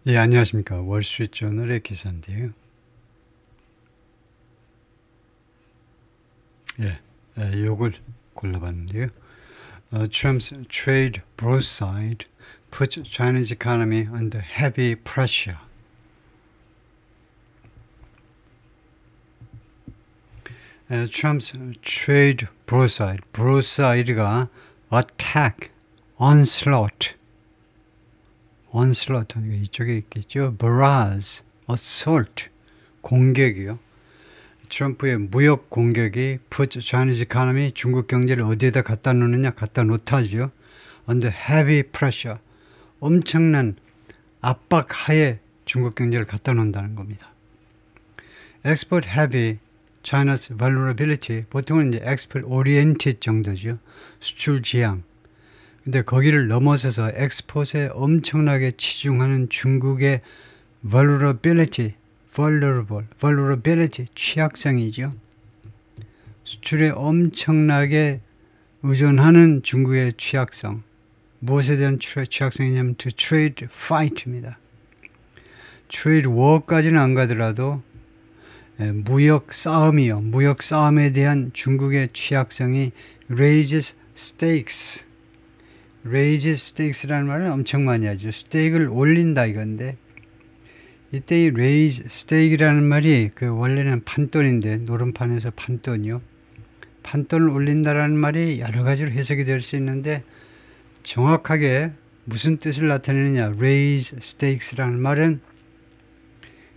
예, 안녕하십니까. 월스트리트저널의 기사인데요. 요걸 골라봤는데요. Trump's trade broadside puts China's economy under heavy pressure. Trump's trade broadside가 attack, onslaught, 이쪽에 있겠죠. barrage, assault, 공격이요. 트럼프의 무역 공격이 put Chinese economy, 중국 경제를 어디에다 갖다 놓느냐, 갖다 놓다죠. under heavy pressure, 엄청난 압박 하에 중국 경제를 갖다 놓는다는 겁니다. export heavy, China's vulnerability, 보통은 이제 export oriented 정도죠. 수출 지향. 근데 거기를 넘어서서 엑스포트에 엄청나게 치중하는 중국의 vulnerability, 취약성이죠. 수출에 엄청나게 의존하는 중국의 취약성. 무엇에 대한 취약성이냐면 to trade fight입니다. trade war까지는 안 가더라도 무역 싸움이요. 무역 싸움에 대한 중국의 취약성이 raises stakes. raises stakes라는 말은 엄청 많이 하죠. 스테이크를 올린다 이건데 이때 이 raise stake이라는 말이 원래는 판돈인데 노름판에서 판돈이요. 판돈을 올린다라는 말이 여러 가지로 해석이 될 수 있는데 정확하게 무슨 뜻을 나타내느냐 raise stakes라는 말은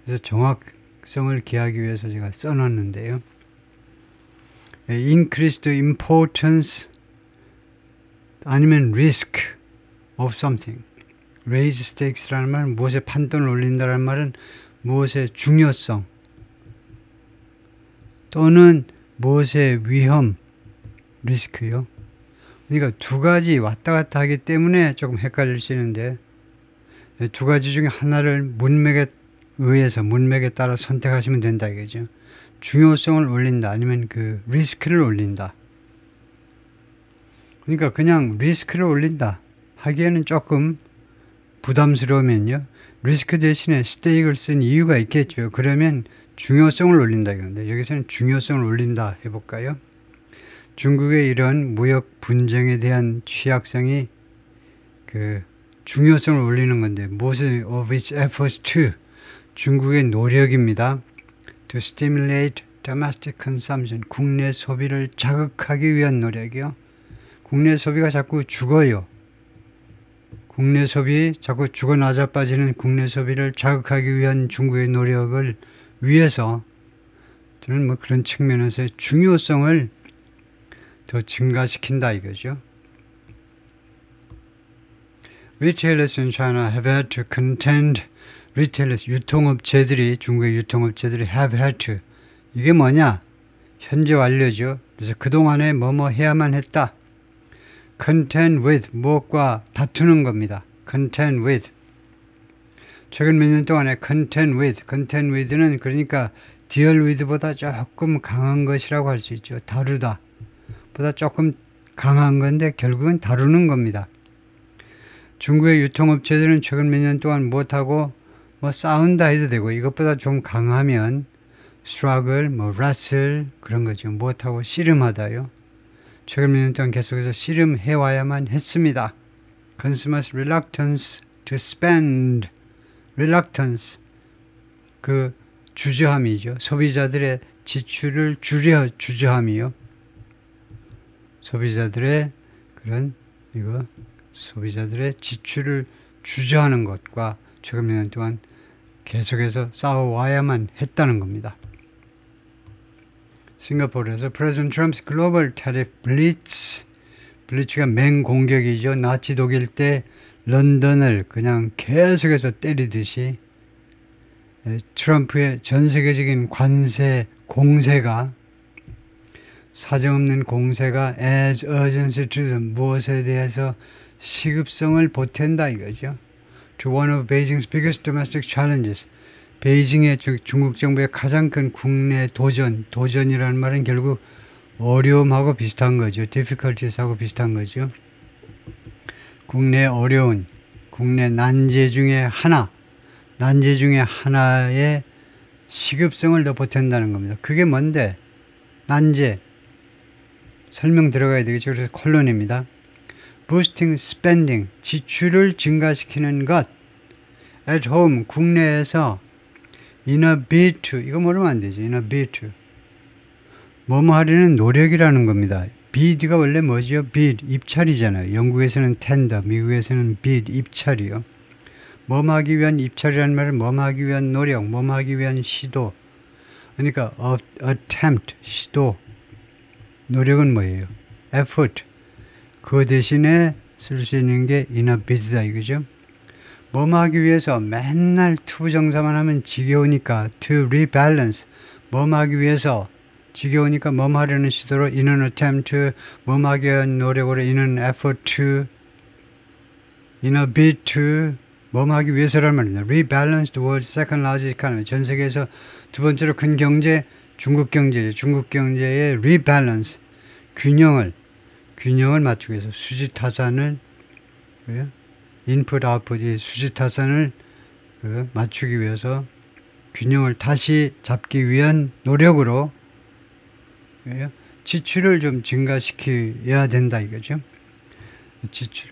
그래서 정확성을 기하기 위해서 제가 써놨는데요. increased importance 아니면 risk of something. raise stakes라는 말은 무엇에 판돈을 올린다는 말은 무엇의 중요성 또는 무엇의 위험, 리스크요. 그러니까 두 가지 왔다 갔다 하기 때문에 조금 헷갈릴 수 있는데 두 가지 중에 하나를 문맥에 의해서 문맥에 따라 선택하시면 된다 이거죠. 중요성을 올린다 아니면 리스크를 올린다. 그러니까 그냥 리스크를 올린다 하기에는 조금 부담스러우면요. 리스크 대신에 스테이크를 쓴 이유가 있겠죠. 그러면 중요성을 올린다 이건데 여기서는 중요성을 올린다 해볼까요? 중국의 이런 무역 분쟁에 대한 취약성이 중요성을 올리는 건데 무엇을 of its efforts to 중국의 노력입니다. to stimulate domestic consumption 국내 소비를 자극하기 위한 노력이요. 국내 소비가 자꾸 죽어요. 국내 소비, 자꾸 죽어 나자빠지는 국내 소비를 자극하기 위한 중국의 노력을 위해서 저는 그런 측면에서의 중요성을 더 증가시킨다 이거죠. Retailers in China have had to contend. Retailers, 유통업체들이 중국의 유통업체들이 have had to. 이게 뭐냐? 현재 완료죠. 그래서 그동안에 뭐뭐 해야만 했다. contend with, 무엇과 다투는 겁니다. contend with. 최근 몇 년 동안에 contend with는 그러니까 deal with보다 조금 강한 것이라고 할 수 있죠. 다루다. 보다 조금 강한 건데 결국은 다루는 겁니다. 중국의 유통업체들은 최근 몇 년 동안 무엇하고 싸운다 해도 되고 이것보다 좀 강하면 struggle, wrestle 그런 거죠. 무엇하고 씨름하다요. 최근 몇 년 동안 계속해서 씨름해와야만 했습니다. Consumers' reluctance to spend. reluctance, 주저함이죠. 소비자들의 지출을 주저함이요. 소비자들의 소비자들의 지출을 주저하는 것과 최근 몇 년 동안 계속해서 싸워와야만 했다는 겁니다. 싱가포르에서 President Trump's Global Tariff 블리츠가 맹공격이죠. 나치 독일 때 런던을 그냥 계속해서 때리듯이 트럼프의 전 세계적인 관세 공세가 사정없는 공세가 as urgency to them 무엇에 대해서 시급성을 보탠다 이거죠. To one of Beijing's biggest domestic challenges 베이징의 중국 정부의 가장 큰 국내 도전이라는 말은 결국 어려움하고 비슷한 거죠. difficulties하고 비슷한 거죠. 국내 어려운, 국내 난제 중에 하나, 난제 중에 하나의 시급성을 더 보탠다는 겁니다. 그게 뭔데? 난제. 설명 들어가야 되겠죠. 그래서 콜론입니다. boosting spending, 지출을 증가시키는 것. at home, 국내에서 in a bid to, 이거 모르면 안 되죠. in a bid to. 뭐뭐 하려는 노력이라는 겁니다. bid가 원래 뭐죠? bid, 입찰이잖아요. 영국에서는 tender, 미국에서는 bid, 입찰이요. 뭐뭐 하기 위한 입찰이라는 말은 뭐뭐 하기 위한 노력, 뭐뭐 하기 위한 시도. 그러니까 attempt, 시도. 노력은 뭐예요? effort. 그 대신에 쓸 수 있는 게 in a bid다 이거죠. 뭐뭐 하기 위해서 맨날 투부정사만 하면 지겨우니까 to rebalance. 뭐뭐 하기 위해서 지겨우니까 뭐뭐 하려는 시도로 in an attempt, 뭐뭐 하기 위한 노력으로 in an effort to, in a bid to, 뭐뭐 하기 위해서라는 말입니다. rebalance the world's second largest economy. 전 세계에서 두 번째로 큰 경제, 중국 경제죠. 중국 경제의 rebalance, 균형을 맞추기 위해서 수지타산을, 인풋 아웃풋이 수지타산을 맞추기 위해서 균형을 다시 잡기 위한 노력으로 지출을 좀 증가시켜야 된다 이거죠. 지출.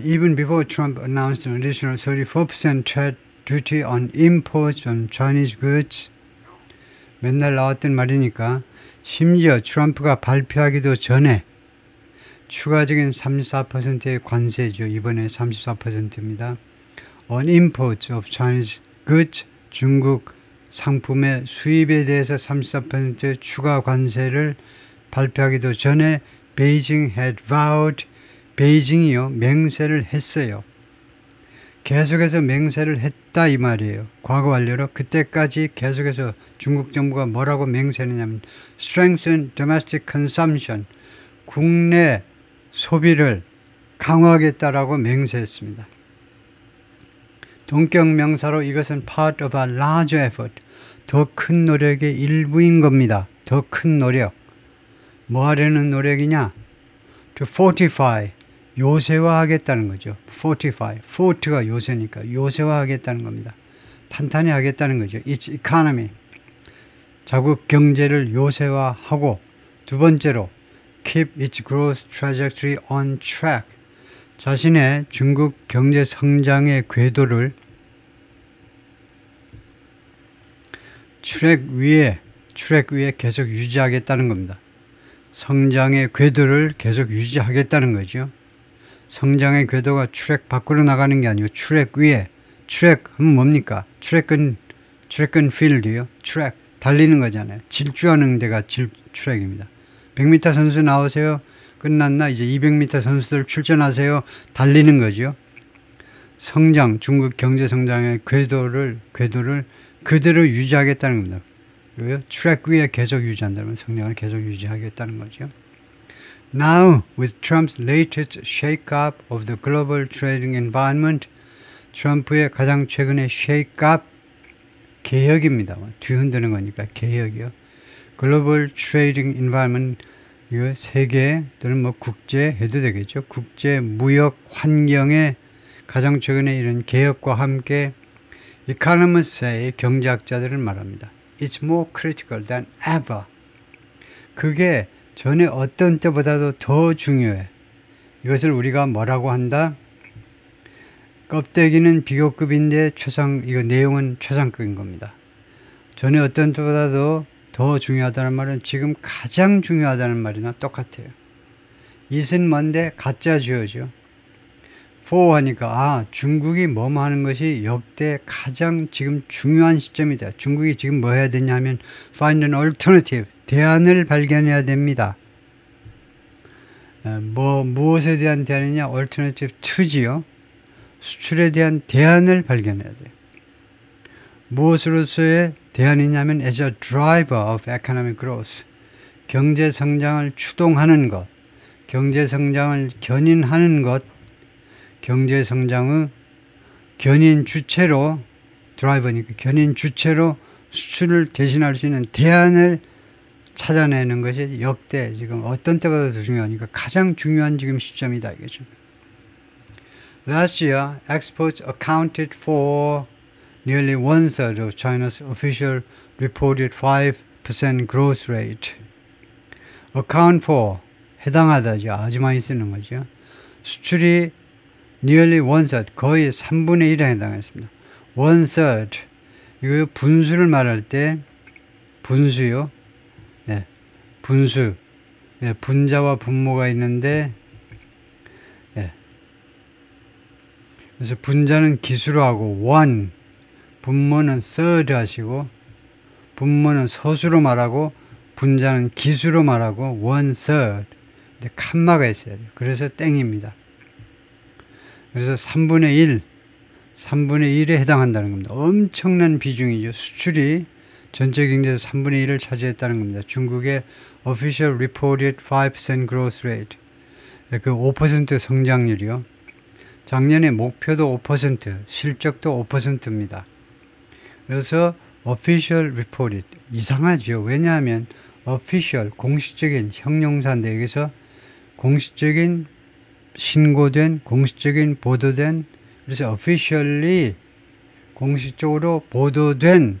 Even before Trump announced an additional 34% trade duty on imports on Chinese goods. 맨날 나왔던 말이니까 심지어 트럼프가 발표하기도 전에 추가적인 34%의 관세죠. 이번에 34%입니다. On imports of Chinese goods, 중국 상품의 수입에 대해서 34% 추가 관세를 발표하기도 전에 Beijing had vowed, 베이징이요 맹세를 했어요. 계속해서 맹세를 했다 이 말이에요. 과거 완료로 그때까지 계속해서 중국 정부가 뭐라고 맹세했냐면 strengthen domestic consumption, 국내 소비를 강화하겠다라고 맹세했습니다. 동격 명사로 이것은 part of a larger effort, 더 큰 노력의 일부인 겁니다. 더 큰 노력. 뭐 하려는 노력이냐? To fortify, 요새화하겠다는 거죠. fortify, fort가 요새니까 요새화하겠다는 겁니다. 탄탄히 하겠다는 거죠. its economy, 자국 경제를 요새화하고, 두 번째로 keep its growth trajectory on track, 자신의 중국 경제 성장의 궤도를 트랙 위에 계속 유지하겠다는 겁니다. 성장의 궤도를 계속 유지하겠다는 거죠. 성장의 궤도가 트랙 밖으로 나가는 게 아니고 트랙 위에. 트랙 하면 뭡니까? 트랙은 필드요. 트랙 달리는 거잖아요. 질주하는 데가 트랙입니다. 100m 선수 나오세요. 끝났나? 이제 200m 선수들 출전하세요. 달리는 거죠. 성장, 중국 경제 성장의 궤도를 그대로 유지하겠다는 겁니다. 트랙 위에 계속 유지한다면 성장을 계속 유지하겠다는 거죠. Now, with Trump's latest shake-up of the global trading environment, 트럼프의 가장 최근의 shake-up, 개혁입니다. 뒤흔드는 거니까 개혁이요. 글로벌 트레이딩 인바이먼트, 이거 세계 또는 뭐 국제 해도 되겠죠. 국제 무역 환경에 가장 최근에 이런 개혁과 함께 economist의 경제학자들은 말합니다. It's more critical than ever. 그게 전에 어떤 때보다도 더 중요해. 이것을 우리가 뭐라고 한다? 껍데기는 비교급인데 이거 내용은 최상급인 겁니다. 전에 어떤 때보다도 더 중요하다는 말은 지금 가장 중요하다는 말이나 똑같아요. it은 뭔데? 가짜 주어죠. for 하니까 중국이 뭐뭐 하는 것이 역대 가장 지금 중요한 시점이다. 중국이 지금 뭐 해야 되냐면 find an alternative, 대안을 발견해야 됩니다. 무엇에 대한 대안이냐? alternative to지요. 수출에 대한 대안을 발견해야 돼요. 무엇으로서의 대안이냐면 as a driver of economic growth, 경제 성장을 추동하는 것, 경제 성장을 견인하는 것, 경제 성장의 견인 주체로, 드라이버니까 견인 주체로 수출을 대신할 수 있는 대안을 찾아내는 것이 역대 지금 어떤 때보다 더 중요하니까 가장 중요한 지금 시점이다 이거죠. Last year, exports accounted for nearly one-third of China's official reported 5% growth rate. account for, 해당하다죠. 아주 많이 쓰는 거죠. 수출이 nearly one-third, 거의 3분의 1에 해당했습니다. one-third, 이거 분수를 말할 때 분수요. 네, 분수. 네, 분자와 분모가 있는데 네. 그래서 분자는 기수로 하고 one, 분모는 third 하시고 분모는 서수로 말하고 분자는 기수로 말하고 one third. 근데 칸마가 있어야 돼요. 그래서 땡입니다. 그래서 3분의 1에 해당한다는 겁니다. 엄청난 비중이죠. 수출이 전체 경제에서 3분의 1을 차지했다는 겁니다. 중국의 official reported 5% growth rate. 그 5% 성장률이요. 작년에 목표도 5%, 실적도 5%입니다. 그래서 official reported. 이상하죠. 왜냐하면 official, 공식적인 형용사인데 여기서 공식적인 신고된, 공식적인 보도된, 그래서 officially 공식적으로 보도된,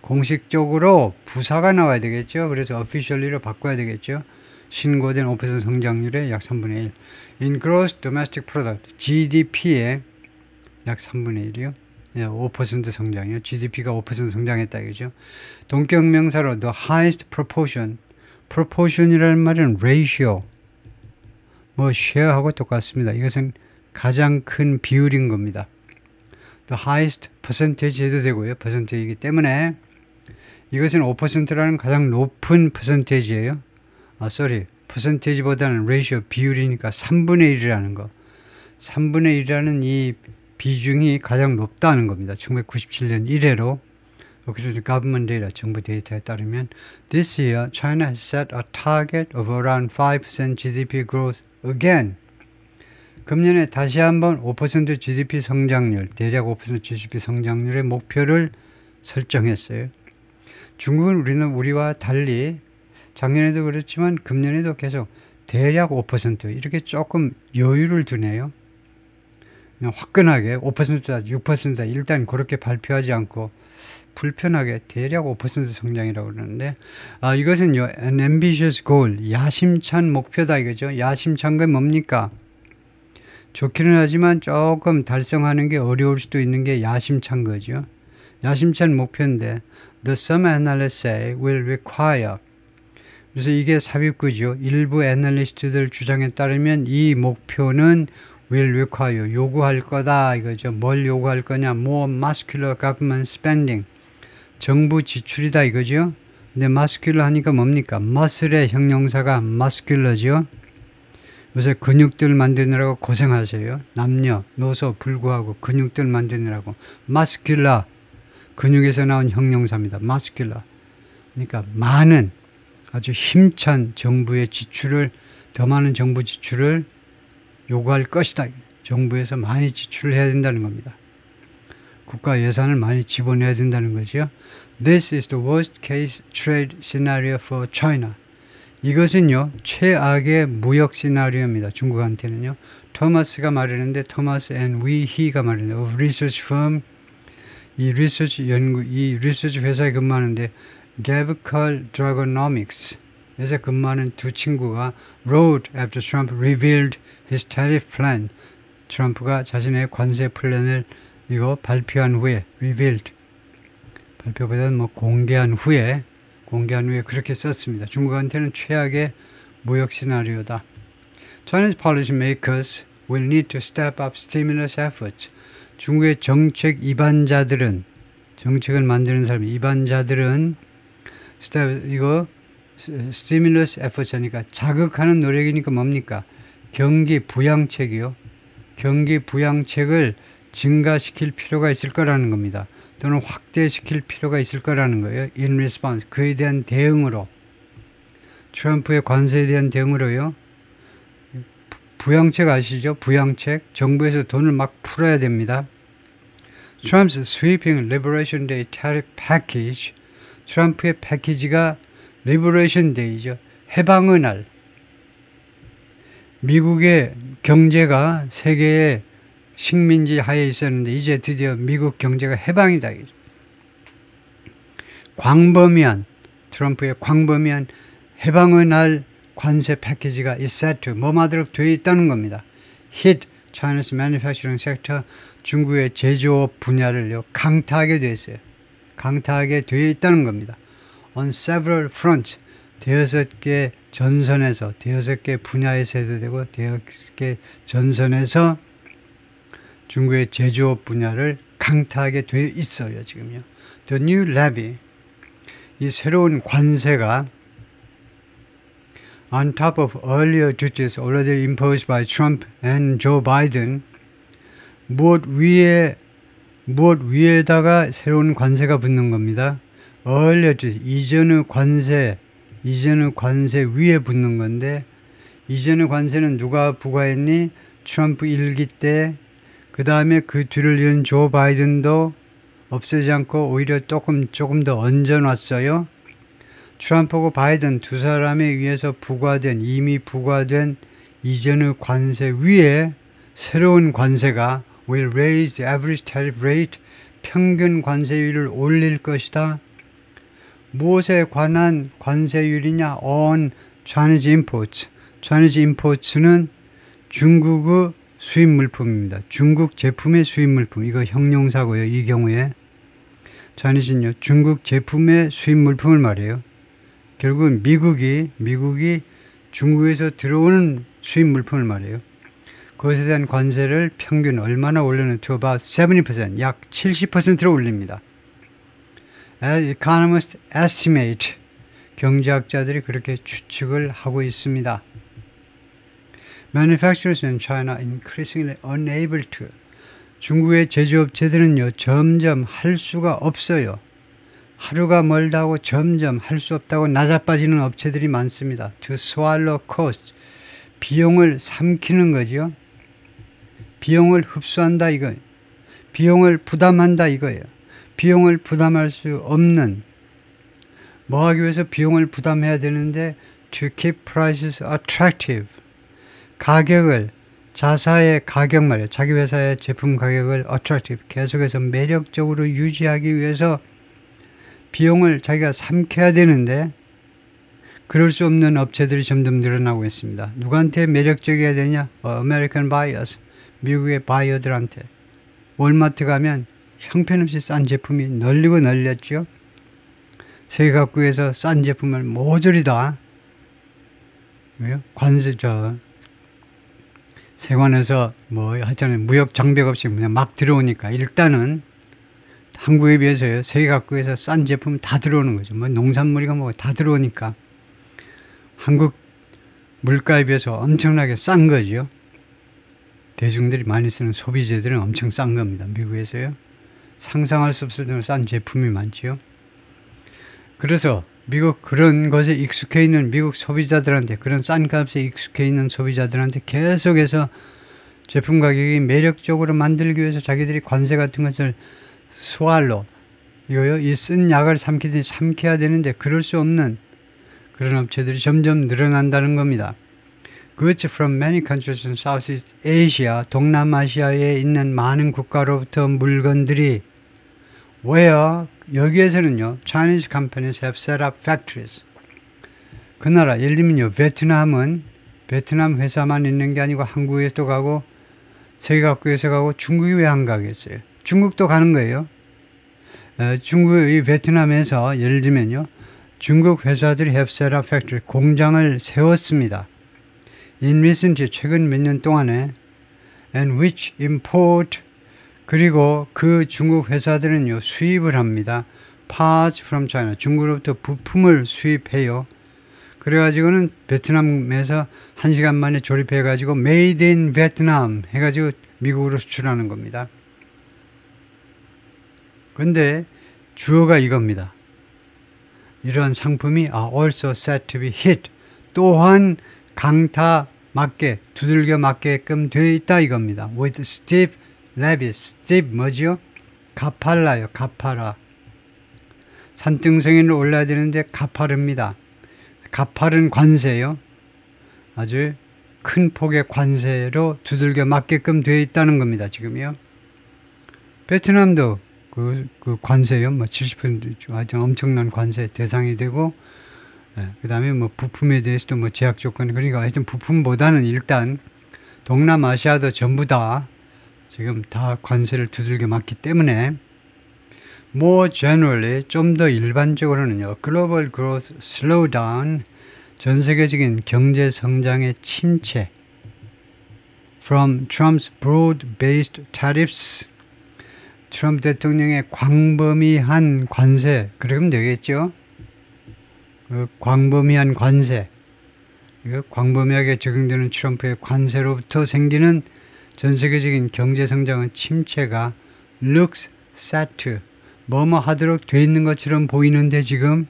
공식적으로 부사가 나와야 되겠죠. 그래서 officially로 바꿔야 되겠죠. 신고된 5% 성장률의 약 3분의 1. In gross domestic product, GDP의 약 3분의 1이요. 5% 성장이요. GDP가 5% 성장했다 이거죠. 동격명사로 the highest proportion, proportion이라는 말은 ratio, 뭐 share하고 똑같습니다. 이것은 가장 큰 비율인 겁니다. The highest percentage 해도 되고요. percentage이기 때문에 이것은 5%라는 가장 높은 percentage예요. percentage보다는 ratio, 비율이니까 3분의 1이라는 거. 3분의 1이라는 이 비중이 가장 높다는 겁니다. 1997년 이래로. 그래서 government data, 정부 데이터에 따르면 This year, China has set a target of around 5% GDP growth again. 금년에 다시 한번 5% GDP 성장률, 대략 5% GDP 성장률의 목표를 설정했어요. 중국은 우리와 달리 작년에도 그렇지만 금년에도 계속 대략 5% 이렇게 조금 여유를 두네요. 그냥 화끈하게 5%다, 6%다 일단 그렇게 발표하지 않고 불편하게 대략 5% 성장이라고 그러는데 이것은요, an ambitious goal, 야심찬 목표다 이거죠. 야심찬 건 뭡니까? 좋기는 하지만 조금 달성하는 게 어려울 수도 있는 게 야심찬 거죠. 야심찬 목표인데 the some analysts say will require, 그래서 이게 삽입구죠. 일부 애널리스트들 주장에 따르면 이 목표는 will require, 요구할 거다 이거죠. 뭘 요구할 거냐? more muscular government spending, 정부 지출이다 이거죠. 근데 muscular 하니까 뭡니까? muscle의 형용사가 muscular죠. 요새 근육들 만드느라고 고생하세요. 남녀노소 불구하고 근육들 만드느라고. muscular, 근육에서 나온 형용사입니다. muscular. 그러니까 많은, 아주 힘찬 정부의 지출을, 더 많은 정부 지출을 요구할 것이다. 정부에서 많이 지출을 해야 된다는 겁니다. 국가 예산을 많이 집어내야 된다는 거죠. This is the worst case trade scenario for China. 이것은요, 최악의 무역 시나리오입니다. 중국한테는요. 토마스가 말했는데, 토마스 and he가 말했는데, of research firm, 이 리서치 회사에 근무하는데, Gavekal Dragonomics 에서 근무하는 두 친구가 wrote after Trump revealed his tariff plan. 트럼프가 자신의 관세 플랜을 이거 발표한 후에, revealed, 발표보다는 뭐 공개한 후에 그렇게 썼습니다. 중국한테는 최악의 무역 시나리오다. Chinese policy makers will need to step up stimulus efforts. 중국의 정책 입안자들은, 정책을 만드는 사람, 입안자들은 stimulus efforts 하니까 자극하는 노력이니까 뭡니까? 경기 부양책이요. 경기 부양책을 증가시킬 필요가 있을 거라는 겁니다. 또는 확대시킬 필요가 있을 거라는 거예요. In response, 그에 대한 대응으로, 트럼프의 관세에 대한 대응으로요. 부양책 아시죠? 부양책. 정부에서 돈을 막 풀어야 됩니다. Trump's sweeping Liberation Day tariff package. 트럼프의 패키지가 Liberation Day죠. 해방의 날. 미국의 경제가 세계의 식민지 하에 있었는데 이제 드디어 미국 경제가 해방이다. 광범위한 트럼프의 광범위한 해방을 날 관세 패키지가 이 세트 뭐마도록 되어 있다는 겁니다. Hit China's manufacturing sector, 중국의 제조업 분야를 강타하게 되어 있어요. 강타하게 되어 있다는 겁니다. On several fronts, 대여섯 개 전선에서, 대여섯 개 분야에서 해도 되고 대여섯 개 전선에서 중국의 제조업 분야를 강타하게 되어 있어요. 지금요. The new levy, 이 새로운 관세가 on top of earlier duties already imposed by Trump and Joe Biden, 무엇 위에다가 새로운 관세가 붙는 겁니다. earlier duties, 이전의 관세 위에 붙는 건데, 이전의 관세는 누가 부과했니? 트럼프 1기 때, 그 다음에 그 뒤를 이은 조 바이든도 없애지 않고 오히려 조금 더 얹어놨어요. 트럼프하고 바이든 두 사람에 의해서 이미 부과된 이전의 관세 위에 새로운 관세가 will raise the average tariff rate, 평균 관세율을 올릴 것이다. 무엇에 관한 관세율이냐? on Chinese imports. Chinese imports는 중국의 수입 물품입니다. 중국 제품의 수입 물품. 이거 형용사고요. 이 경우에 Chinese는요, 중국 제품의 수입 물품을 말해요. 결국은 미국이 중국에서 들어오는 수입 물품을 말해요. 그것에 대한 관세를 평균 얼마나 올려는 to about 70%, 약 70%로 올립니다. As economists estimate, 경제학자들이 그렇게 추측을 하고 있습니다. Manufacturers in China increasingly unable to, 중국의 제조업체들은요, 점점 할 수가 없어요. 하루가 멀다고 점점 할 수 없다고 낮아빠지는 업체들이 많습니다. To swallow costs, 비용을 삼키는 거죠. 비용을 흡수한다 이거예요. 비용을 부담한다 이거예요. 비용을 부담할 수 없는, 뭐 하기 위해서 비용을 부담해야 되는데 to keep prices attractive, 가격을, 자사의 가격 말이에요. 자기 회사의 제품 가격을 attractive, 계속해서 매력적으로 유지하기 위해서 비용을 자기가 삼켜야 되는데 그럴 수 없는 업체들이 점점 늘어나고 있습니다. 누구한테 매력적이어야 되냐? American buyers, 미국의 바이어들한테. 월마트 가면 형편없이 싼 제품이 널리고 널렸죠. 세계 각국에서 싼 제품을 모조리 다 세관에서 하여튼 무역 장벽 없이 그냥 막 들어오니까 일단은 한국에 비해서요, 세계 각국에서 싼 제품 다 들어오는 거죠. 농산물이가 다 들어오니까 한국 물가에 비해서 엄청나게 싼 거죠. 대중들이 많이 쓰는 소비재들은 엄청 싼 겁니다. 미국에서요. 상상할 수 없을 정도로 싼 제품이 많지요. 그래서 미국 그런 것에 익숙해 있는 미국 소비자들한테, 그런 싼 값에 익숙해 있는 소비자들한테 계속해서 제품 가격이 매력적으로 만들기 위해서 자기들이 관세 같은 것을 스왈로, 이거요, 이 쓴 약을 삼켜야 되는데 그럴 수 없는 그런 업체들이 점점 늘어난다는 겁니다. Goods from many countries in Southeast Asia, 동남아시아에 있는 많은 국가로부터 물건들이 where, 여기에서는요, Chinese companies have set up factories. 그 나라, 예를 들면요, 베트남 회사만 있는 게 아니고 한국에서도 가고 세계 각국에서 가고 중국이 왜 안 가겠어요? 중국도 가는 거예요. 중국의 베트남에서 예를 들면요, 중국 회사들이 have set up factory, 공장을 세웠습니다. In recent, 최근 몇 년 동안에 and which import, 그리고 그 중국 회사들은요, 수입을 합니다. Parts from China, 중국으로부터 부품을 수입해요. 그래가지고는 베트남에서 1시간 만에 조립해가지고 Made in Vietnam 해가지고 미국으로 수출하는 겁니다. 근데 주어가 이겁니다. 이런 상품이 also set to be hit, 또한 강타 맞게, 두들겨 맞게끔 되어 있다 이겁니다. With steep levies, steep 뭐죠? 가팔라요, 가파라. 산등성이를 올라야 되는데 가파릅니다. 가파른 관세요. 아주 큰 폭의 관세로 두들겨 맞게끔 되어 있다는 겁니다. 지금요. 베트남도 그 관세요. 뭐 70% 하여튼 엄청난 관세 대상이 되고, 그 다음에 뭐 부품에 대해서도 뭐 제약 조건, 그러니까 하여튼 부품보다는 일단 동남아시아도 전부 다 지금 다 관세를 두들겨 맞기 때문에 more generally 좀 더 일반적으로는요. global growth slowdown 전 세계적인 경제 성장의 침체 from Trump's broad-based tariffs 트럼프 대통령의 광범위한 관세 그러면 되겠죠. 그 광범위한 관세 광범위하게 적용되는 트럼프의 관세로부터 생기는 전 세계적인 경제 성장의 침체가 looks set to 뭐뭐 하도록 돼 있는 것처럼 보이는데 지금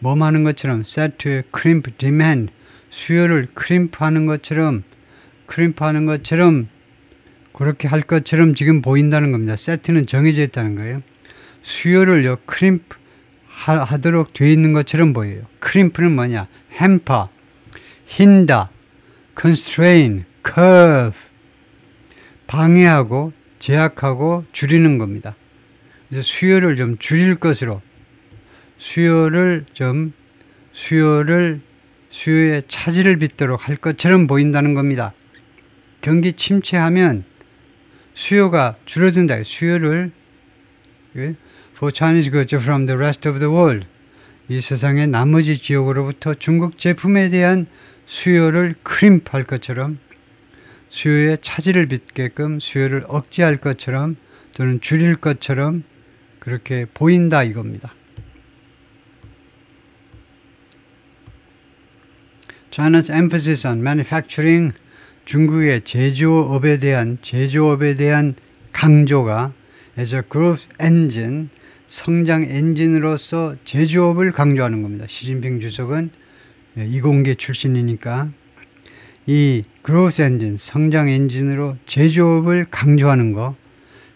뭐뭐 하는 것처럼 set to crimp demand 수요를 크림프하는 것처럼 그렇게 할 것처럼 지금 보인다는 겁니다. set는 정해져 있다는 거예요. 수요를요 크림프 하도록 돼 있는 것처럼 보여요. 크림프는 뭐냐? hamper, hinder, constrain, curve 방해하고 제약하고 줄이는 겁니다. 그래서 수요를 좀 줄일 것으로 수요의 차질을 빚도록 할 것처럼 보인다는 겁니다. 경기 침체하면 수요가 줄어든다. 수요를 for Chinese goods from the rest of the world 이 세상의 나머지 지역으로부터 중국 제품에 대한 수요를 크림프할 것처럼 수요에 차질을 빚게끔 수요를 억제할 것처럼 또는 줄일 것처럼 그렇게 보인다 이겁니다. China's emphasis on manufacturing 중국의 제조업에 대한 강조가 as a growth engine 성장 엔진으로서 제조업을 강조하는 겁니다. 시진핑 주석은 이공계 출신이니까 이 growth engine 성장 엔진으로 제조업을 강조하는 거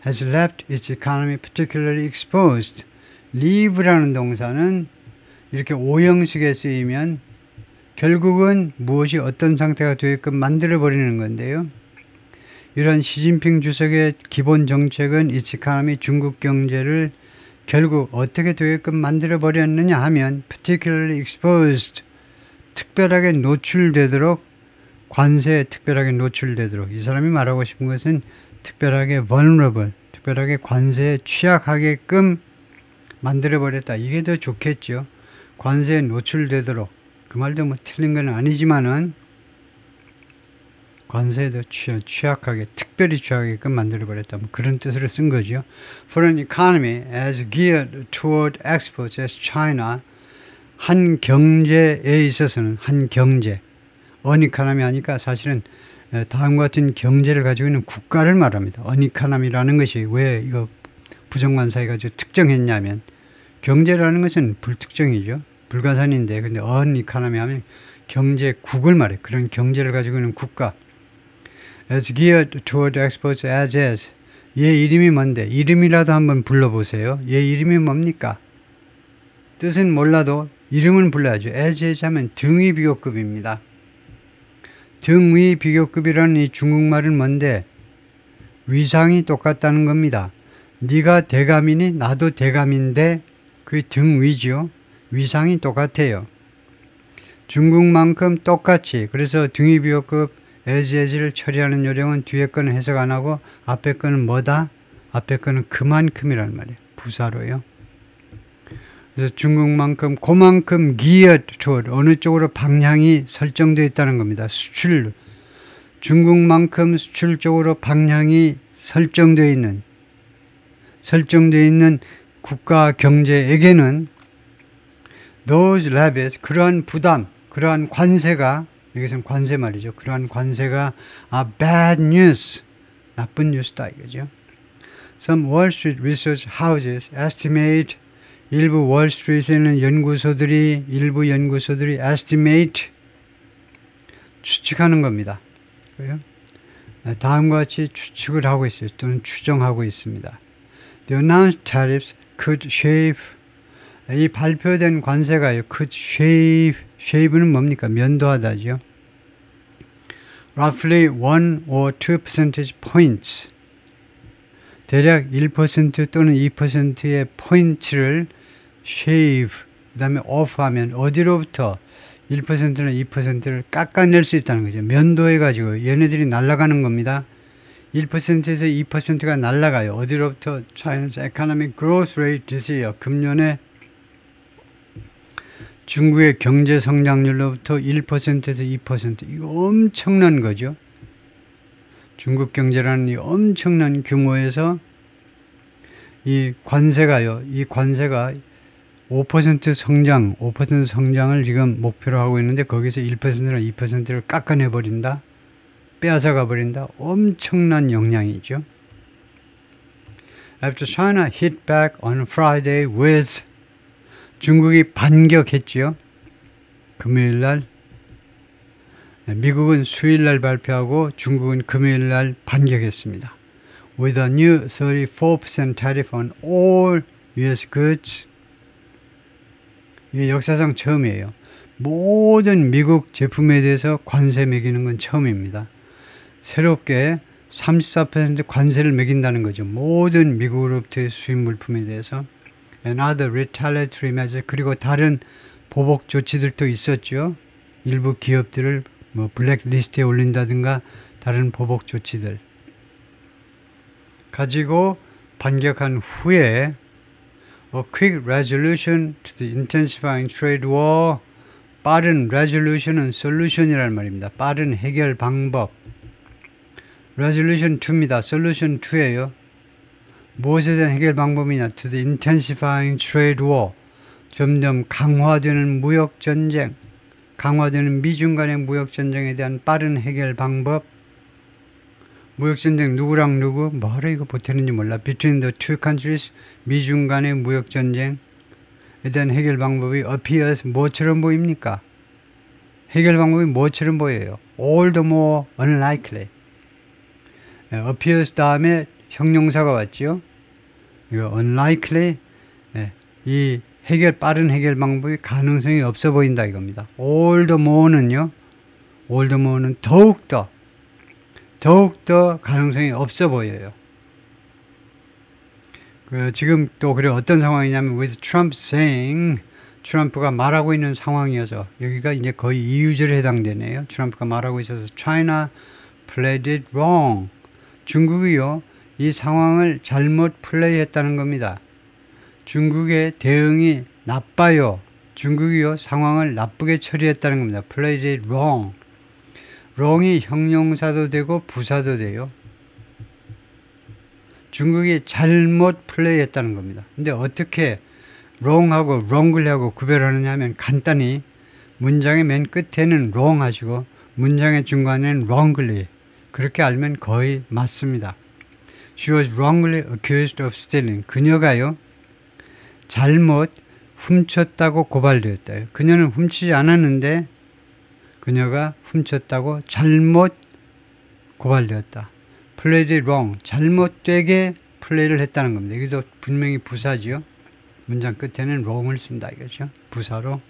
has left its economy particularly exposed. leave라는 동사는 이렇게 오형식에 쓰이면 결국은 무엇이 어떤 상태가 되게끔 만들어버리는 건데요. 이런 시진핑 주석의 기본 정책은 its economy 중국 경제를 결국 어떻게 되게끔 만들어버렸느냐 하면 particularly exposed 특별하게 노출되도록 관세에 특별하게 노출되도록 이 사람이 말하고 싶은 것은 특별하게 vulnerable 특별하게 관세에 취약하게끔 만들어버렸다. 이게 더 좋겠죠. 관세에 노출되도록 그 말도 뭐 틀린 건 아니지만은 관세에도 취약하게 특별히 취약하게끔 만들어버렸다. 뭐 그런 뜻으로 쓴 거죠. For an economy as geared toward exports as China 한 경제에 있어서는 한 경제 어니카남이 하니까 사실은 다음과 같은 경제를 가지고 있는 국가를 말합니다. 어니카남이라는 것이 왜 이거 부정관사해 가지고 특정했냐면 경제라는 것은 불특정이죠. 불가산인데 근데 어니카남이 하면 경제국을 말해. 그런 경제를 가지고 있는 국가. As geared toward exports as is. 얘 이름이 뭔데? 이름이라도 한번 불러보세요. 얘 이름이 뭡니까? 뜻은 몰라도 이름은 불러야죠. as is 하면 등위 비교급입니다. 등위 비교급이라는 이 중국말은 뭔데? 위상이 똑같다는 겁니다. 네가 대감이니 나도 대감인데 그게 등위죠. 위상이 똑같아요. 중국만큼 똑같이 그래서 등위 비교급 as를 처리하는 요령은 뒤에 거는 해석 안 하고 앞에 거는 뭐다? 앞에 거는 그만큼이라는 말이에요. 부사로요. 그래서 중국만큼 그만큼 geared toward 어느 쪽으로 방향이 설정되어 있다는 겁니다. 수출 중국만큼 수출 쪽으로 방향이 설정되어 있는 국가 경제에게는 those levies 그러한 부담, 그러한 관세가 여기서는 관세 말이죠. 그러한 관세가 are bad news 나쁜 뉴스다 이거죠. Some Wall Street research houses estimate 일부 월스트리트에 있는 일부 연구소들이 estimate 추측하는 겁니다. 그래요? 다음과 같이 추측을 하고 있어요. 또는 추정하고 있습니다. The announced tariffs could shave 이 발표된 관세가요. could shave는 뭡니까? 면도하다죠. roughly 1 or 2 percentage points. 대략 1% 또는 2%의 포인트를 shave, 그 다음에 off하면 어디로부터 1%나 2%를 깎아낼 수 있다는 거죠. 면도해가지고 얘네들이 날아가는 겁니다. 1%에서 2%가 날아가요. 어디로부터? China's economic growth rate this year. 금년에 중국의 경제 성장률로부터 1%에서 2%. 이거 엄청난 거죠. 중국 경제라는 이 엄청난 규모에서 이 관세가요. 이 관세가 5% 성장, 5% 성장을 지금 목표로 하고 있는데 거기서 1%나 2%를 깎아내 버린다. 빼앗아가 버린다. 엄청난 영향이죠. After China hit back on Friday with 중국이 반격했지요. 금요일 날. 미국은 수요일 날 발표하고 중국은 금요일 날 반격했습니다. With a new 34% tariff on all US goods. 이게 역사상 처음이에요. 모든 미국 제품에 대해서 관세 매기는 건 처음입니다. 새롭게 34% 관세를 매긴다는 거죠. 모든 미국으로부터의 수입 물품에 대해서. And other retaliatory measures. 그리고 다른 보복 조치들도 있었죠. 일부 기업들을 뭐 블랙리스트에 올린다든가 다른 보복 조치들 가지고 반격한 후에 A quick resolution to the intensifying trade war. 빠른 resolution은 solution이라는 말입니다. 빠른 해결 방법. resolution 2입니다. solution 2예요. 무엇에 대한 해결 방법이냐? To the intensifying trade war. 점점 강화되는 무역 전쟁, 강화되는 미중 간의 무역 전쟁에 대한 빠른 해결 방법. 무역 전쟁 누구랑 누구? 뭐하러 이거 보태는지 몰라. Between the two countries. 미중 간의 무역 전쟁에 대한 해결 방법이 appears 뭐처럼 보입니까? 해결 방법이 뭐처럼 보여요? All the more unlikely. appears 다음에 형용사가 왔죠. 이거 unlikely. 이 빠른 해결 방법이 가능성이 없어 보인다 이겁니다. all the more는요. all the more는 더욱더 가능성이 없어 보여요. 지금 또 그래 어떤 상황이냐면 with Trump saying, 트럼프가 말하고 있는 상황이어서 여기가 이제 거의 이유절에 해당되네요. 트럼프가 말하고 있어서 China played it wrong. 중국이요. 이 상황을 잘못 플레이했다는 겁니다. 중국의 대응이 나빠요. 중국이요. 상황을 나쁘게 처리했다는 겁니다. played it wrong. wrong이 형용사도 되고 부사도 돼요. 중국이 잘못 플레이했다는 겁니다. 근데 어떻게 wrong하고 wrongly하고 구별하느냐 하면 간단히 문장의 맨 끝에는 wrong 하시고 문장의 중간에는 wrongly 그렇게 알면 거의 맞습니다. She was wrongly accused of stealing. 그녀가요. 잘못 훔쳤다고 고발되었다. 그녀는 훔치지 않았는데 그녀가 훔쳤다고 잘못 고발되었다. Played it wrong. 잘못되게 플레이를 했다는 겁니다. 여기도 분명히 부사지요. 문장 끝에는 wrong을 쓴다 이거죠. 부사로.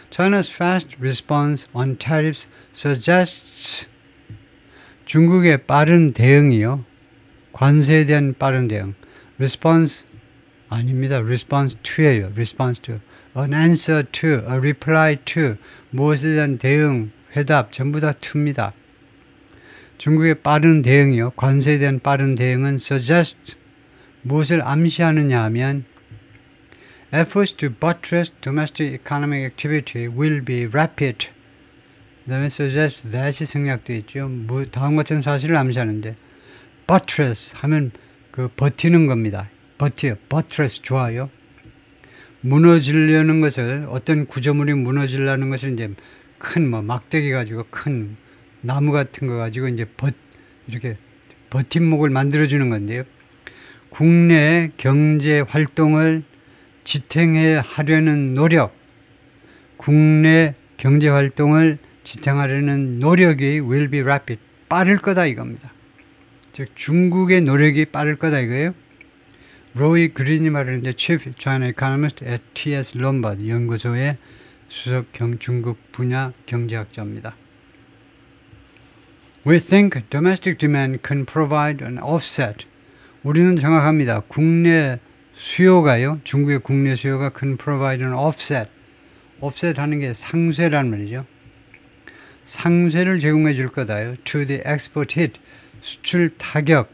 China's fast response on tariffs suggests 중국의 빠른 대응이요. 관세에 대한 빠른 대응. response 아닙니다. response to예요. response to. an answer to, a reply to. 무엇에 대한 대응, 회답 전부 다 to입니다. 중국의 빠른 대응이요. 관세에 대한 빠른 대응은 suggest 무엇을 암시하느냐 하면 efforts to buttress domestic economic activity will be rapid. 그 다음에 suggest that이 생략되어 있죠. 다음 같은 사실을 암시하는데 buttress 하면 그 버티는 겁니다. buttress 좋아요. 무너지려는 것을 어떤 구조물이 무너지려는 것을 이제 큰 막대기 가지고 큰 나무 같은 거 가지고 이제 이렇게 버팀목을 만들어 주는 건데요. 국내 경제 활동을 지탱해 하려는 노력, 국내 경제 활동을 지탱하려는 노력이 will be rapid, 빠를 거다 이겁니다. 즉 중국의 노력이 빠를 거다 이거예요. 로이 그린이 말하는데 Chief China Economist at T.S. Lombard 연구소의 수석 중국 분야 경제학자입니다. We think domestic demand can provide an offset. 우리는 생각합니다. 국내 수요가요. 중국의 국내 수요가 can provide an offset. offset 하는 게 상쇄란 말이죠. 상쇄를 제공해 줄 거다요. To the export hit. 수출 타격.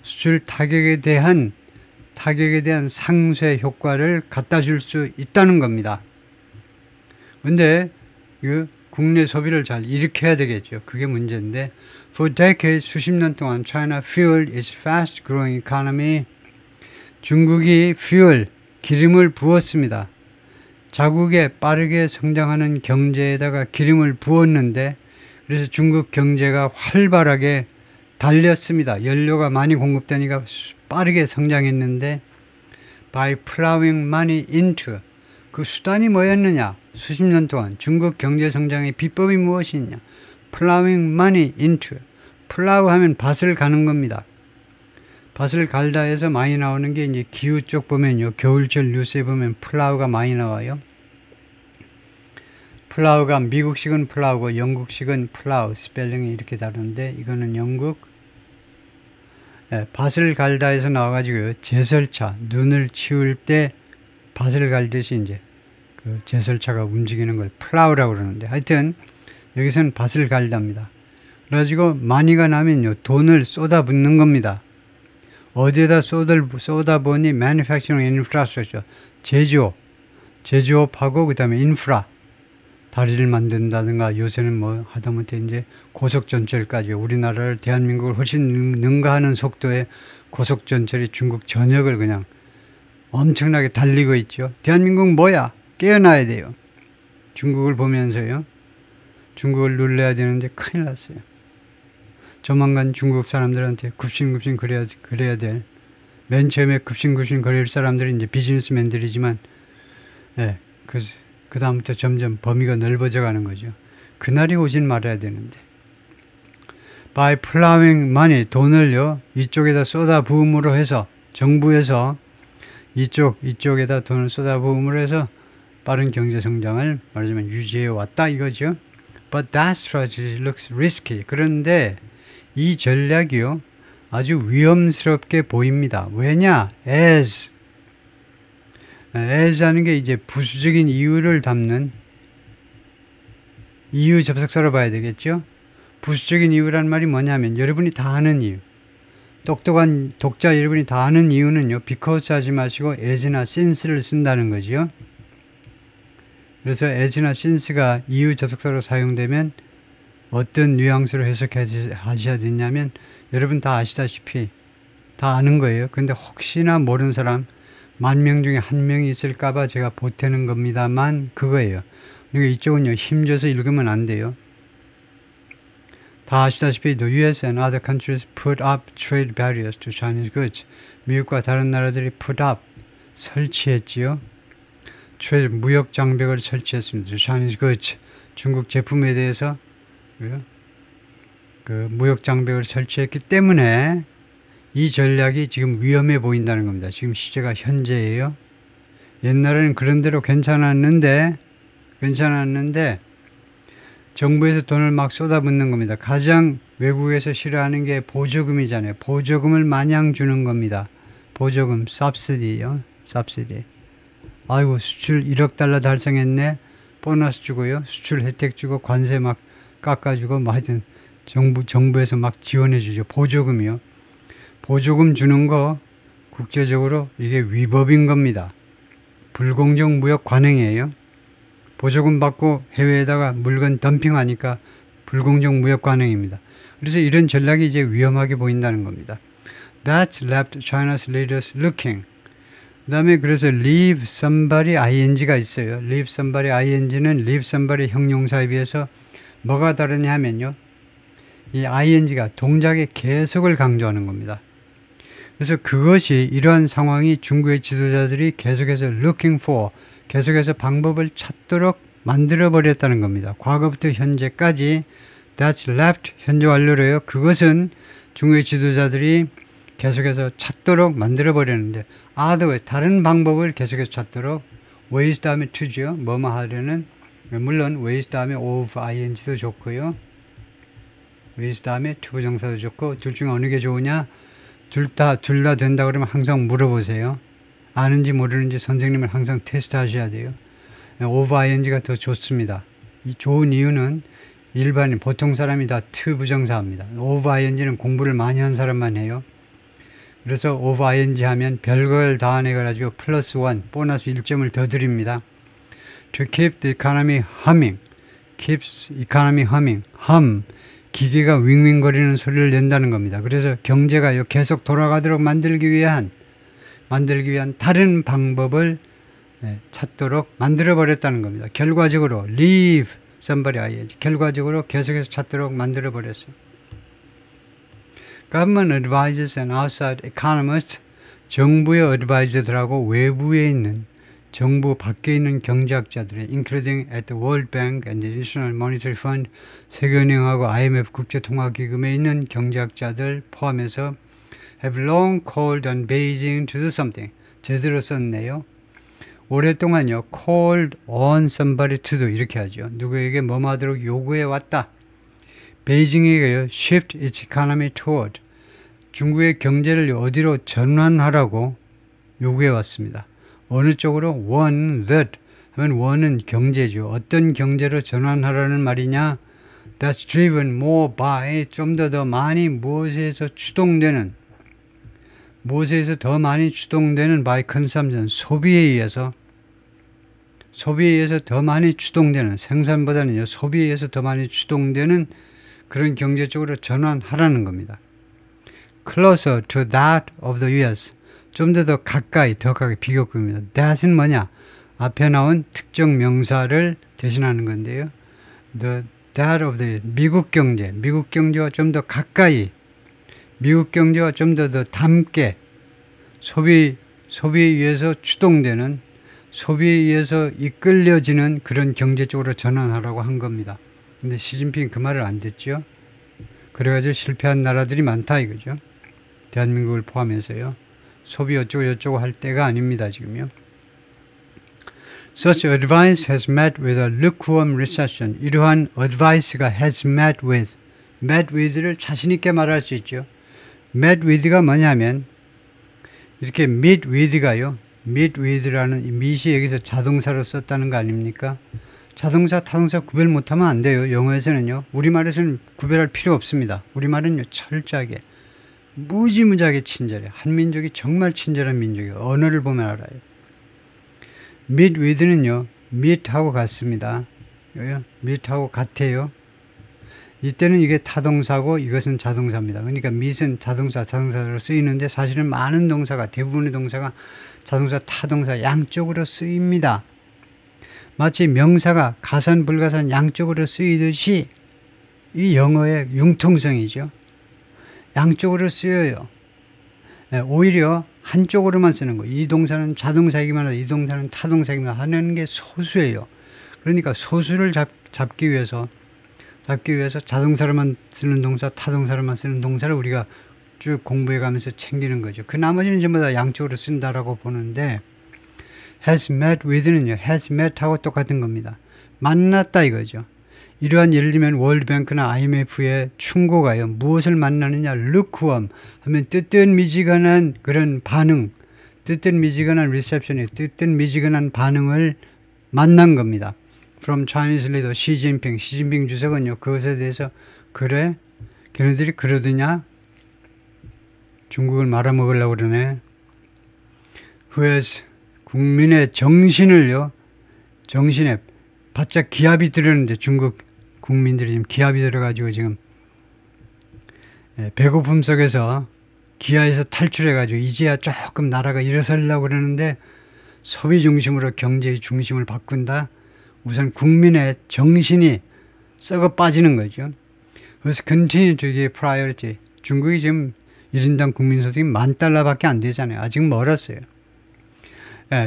수출 타격에 대한 상쇄 효과를 갖다 줄 수 있다는 겁니다. 근데 그 국내 소비를 잘 일으켜야 되겠죠. 그게 문제인데 For decades, 수십 년 동안 China fueled its fast growing economy. 중국이 기름을 부었습니다. 자국의 빠르게 성장하는 경제에다가 기름을 부었는데 그래서 중국 경제가 활발하게 달렸습니다. 연료가 많이 공급되니까 빠르게 성장했는데 by plowing money into 그 수단이 뭐였느냐? 수십 년 동안 중국 경제 성장의 비법이 무엇이냐? plowing money into plow 하면 밭을 가는 겁니다. 밭을 갈다 해서 많이 나오는 게 이제 기후 쪽 보면요. 겨울철 뉴스에 보면 플라우가 많이 나와요. 플라우가 미국식은 플라우고 영국식은 플라우 스펠링이 이렇게 다른데 이거는 영국 밭을 갈다 해서 나와가지고 제설차 눈을 치울 때 밭을 갈듯이 이제 그 제설차가 움직이는 걸 플라우라고 그러는데 하여튼 여기서는 밭을 갈답니다. 그래가지고 많이가 나면요 돈을 쏟아붓는 겁니다. 어디에다 쏟아보니 manufacturing infrastructure 제조업하고 그 다음에 인프라 다리를 만든다든가 요새는 뭐 하다못해 이제 고속전철까지 우리나라를 대한민국을 훨씬 능가하는 속도의 고속전철이 중국 전역을 그냥 엄청나게 달리고 있죠. 대한민국 뭐야? 깨어나야 돼요. 중국을 보면서요. 중국을 눌러야 되는데 큰일 났어요. 조만간 중국 사람들한테 굽신굽신 그래야 될 맨 처음에 굽신굽신 거릴 사람들이 이제 비즈니스맨들이지만 그 다음부터 점점 범위가 넓어져 가는 거죠. 그날이 오진 말아야 되는데 by plowing money 돈을요 이쪽에다 쏟아부음으로 해서 정부에서 이쪽에다 돈을 쏟아부음으로 해서 빠른 경제 성장을 말하자면 유지해 왔다 이거죠. But that strategy looks risky. 그런데 이 전략이요 아주 위험스럽게 보입니다. 왜냐? as 하는 게 이제 부수적인 이유를 담는 이유 접속사로 봐야 되겠죠. 부수적인 이유란 말이 뭐냐면 여러분이 다 아는 이유, 똑똑한 독자 여러분이 다 아는 이유는요 because 하지 마시고 as나 since를 쓴다는 거죠. 그래서 as나 since가 이유 접속사로 사용되면 어떤 뉘앙스로 해석하셔야 되냐면 여러분 다 아시다시피 다 아는 거예요. 근데 혹시나 모르는 사람 10,000명 중에 1명이 있을까봐 제가 보태는 겁니다만 그거예요. 그러니까 이쪽은요 힘줘서 읽으면 안 돼요. 다 아시다시피 the US and other countries put up trade barriers to Chinese goods. 미국과 다른 나라들이 put up 설치했지요. 무역 장벽을 설치했습니다. Chinese goods 중국 제품에 대해서 그 무역 장벽을 설치했기 때문에 이 전략이 지금 위험해 보인다는 겁니다. 지금 시제가 현재예요. 옛날에는 그런 대로 괜찮았는데 정부에서 돈을 막 쏟아붓는 겁니다. 가장 외국에서 싫어하는 게 보조금이잖아요. 보조금을 마냥 주는 겁니다. 보조금, subsidy요. subsidy. 아이고 수출 1억 달러 달성했네. 보너스 주고요. 수출 혜택 주고 관세 막 깎아주고 뭐 하여튼 정부에서 막 지원해 주죠. 보조금이요. 보조금 주는 거 국제적으로 이게 위법인 겁니다. 불공정 무역 관행이에요. 보조금 받고 해외에다가 물건 덤핑하니까 불공정 무역 관행입니다. 그래서 이런 전략이 이제 위험하게 보인다는 겁니다. That left China's leaders looking. 그 다음에 그래서 leave somebody ing가 있어요. leave somebody ing는 leave somebody 형용사에 비해서 뭐가 다르냐 하면요. 이 ing가 동작의 계속을 강조하는 겁니다. 그래서 그것이 이러한 상황이 중국의 지도자들이 계속해서 looking for, 계속해서 방법을 찾도록 만들어버렸다는 겁니다. 과거부터 현재까지 that's left, 현재 완료로요. 그것은 중국의 지도자들이 계속해서 찾도록 만들어버렸는데 other, 다른 방법을 계속해서 찾도록 ways 다음에 to죠. 뭐뭐 하려는 물론 ways 다음에 of ing도 좋고요. with 다음에 to 부정사도 좋고 둘 중에 어느 게 좋으냐? 둘 다 된다 그러면 항상 물어보세요. 아는지 모르는지 선생님을 항상 테스트 하셔야 돼요. of ing가 더 좋습니다. 이 좋은 이유는 일반인 보통 사람이 다 to 부정사입니다. of ing는 공부를 많이 한 사람만 해요. 그래서 of ing 하면 별걸 다 해가지고 플러스 1 보너스 1점을 더 드립니다. To keep the economy humming. keeps economy humming. hum 기계가 윙윙거리는 소리를 낸다는 겁니다. 그래서 경제가 계속 돌아가도록 만들기 위한 다른 방법을 찾도록 만들어 버렸다는 겁니다. 결과적으로 leave somebody ing 결과적으로 계속해서 찾도록 만들어 버렸어요. Government advisors and outside economists 정부의 어드바이저들하고 외부에 있는 정부 밖에 있는 경제학자들이 including at the World Bank and the International Monetary Fund 세계은행하고 IMF 국제통화기금에 있는 경제학자들 포함해서 have long called on Beijing to do something. 제대로 썼네요. 오랫동안요 called on somebody to do 이렇게 하죠. 누구에게 뭐뭐 하도록 요구해 왔다. 베이징에게요 shift its economy toward 중국의 경제를 어디로 전환하라고 요구해 왔습니다. 어느 쪽으로? one that 하면 one은 경제죠. 어떤 경제로 전환하라는 말이냐? That's driven more by 좀 더 많이 무엇에서 추동되는 by consumption 소비에 의해서 더 많이 추동되는 생산보다는요 소비에 의해서 더 많이 추동되는 그런 경제 쪽으로 전환하라는 겁니다. Closer to that of the US 좀 더 가까이 비교급입니다. that은 뭐냐? 앞에 나온 특정 명사를 대신하는 건데요. that of the 미국 경제와 좀 더 가까이 미국 경제와 좀 더 닮게 소비에 의해서 추동되는 소비에 의해서 이끌려지는 그런 경제 쪽으로 전환하라고 한 겁니다. 근데 시진핑 그 말을 안 듣죠. 그래가지고 실패한 나라들이 많다 이거죠. 대한민국을 포함해서요. 소비 어쩌고 할 때가 아닙니다. 지금요. Such advice has met with a lukewarm reception. 이러한 advice가 has met with를 자신 있게 말할 수 있죠. met with가 뭐냐면 이렇게 meet with라는 meet이 여기서 자동사로 썼다는 거 아닙니까? 자동사, 타동사 구별 못하면 안 돼요. 영어에서는요. 우리말에서는 구별할 필요 없습니다. 우리말은요 철저하게 무지무지하게 친절해요. 한민족이 정말 친절한 민족이에요. 언어를 보면 알아요. meet with는요. meet하고 같습니다. meet하고 같아요. 이때는 이게 타동사고 이것은 자동사입니다. 그러니까 meet은 자동사로 쓰이는데 사실은 많은 동사가 대부분의 동사가 자동사, 타동사 양쪽으로 쓰입니다. 마치 명사가 가산, 불가산 양쪽으로 쓰이듯이 이 영어의 융통성이죠. 양쪽으로 쓰여요. 오히려 한쪽으로만 쓰는 거. 이 동사는 자동사이기만 하다. 이 동사는 타동사이기만 하는 게 소수예요. 그러니까 소수를 잡기 위해서 자동사로만 쓰는 동사, 타동사로만 쓰는 동사를 우리가 쭉 공부해 가면서 챙기는 거죠. 그 나머지는 전부 다 양쪽으로 쓴다라고 보는데 has met with는요. has met하고 똑같은 겁니다. 만났다 이거죠. 이러한 예를 들면 월드뱅크나 IMF의 충고가요. 무엇을 만나느냐? lukewarm 하면 뜨뜻미지근한 그런 반응, 뜨뜻미지근한 reception이 뜨뜻미지근한 반응을 만난 겁니다. From Chinese leader 시진핑 주석은요. 그것에 대해서 그래? 걔네들이 그러더냐? 중국을 말아먹으려고 그러네. Who has 국민의 정신에 바짝 기합이 들었는데 중국 국민들이 지금 기합이 들어가지고 지금 배고픔 속에서 기아에서 탈출해가지고 이제야 조금 나라가 일어서려고 그러는데 소비 중심으로 경제의 중심을 바꾼다. 우선 국민의 정신이 썩어 빠지는 거죠. 그래서 continue to give priority. 중국이 지금 1인당 국민소득이 $10,000밖에 안 되잖아요. 아직 멀었어요.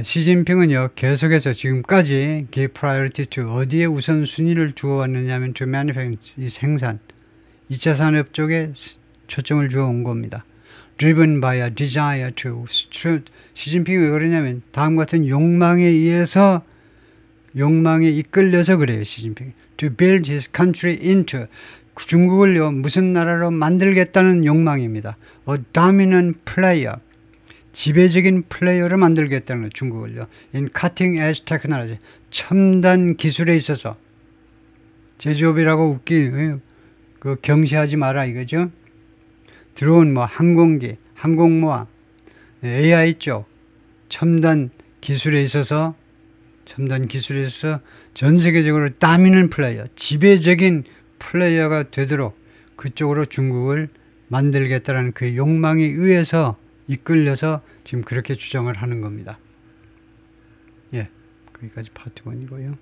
시진핑은요 계속해서 지금까지 give priority to 어디에 우선순위를 주어왔느냐면 to manufacturing 생산 2차 산업 쪽에 초점을 주어온 겁니다. driven by a desire to 시진핑이 왜 그러냐면 다음 같은 욕망에 이끌려서 그래요. 시진핑 to build his country into 그 중국을요 무슨 나라로 만들겠다는 욕망입니다. dominant player, 지배적인 플레이어를 만들겠다는 거예요. 중국을요. in cutting edge technology, 첨단 기술에 있어서. 제조업이라고 그 경시하지 마라 이거죠. 드론, 뭐 항공기, 항공모함, AI 쪽 첨단 기술에 있어서 전 세계적으로 dominant 플레이어, 지배적인 플레이어가 되도록 그쪽으로 중국을 만들겠다는 그 욕망에 의해서 이끌려서 지금 그렇게 주장을 하는 겁니다. 예, 거기까지 파트 1이고요.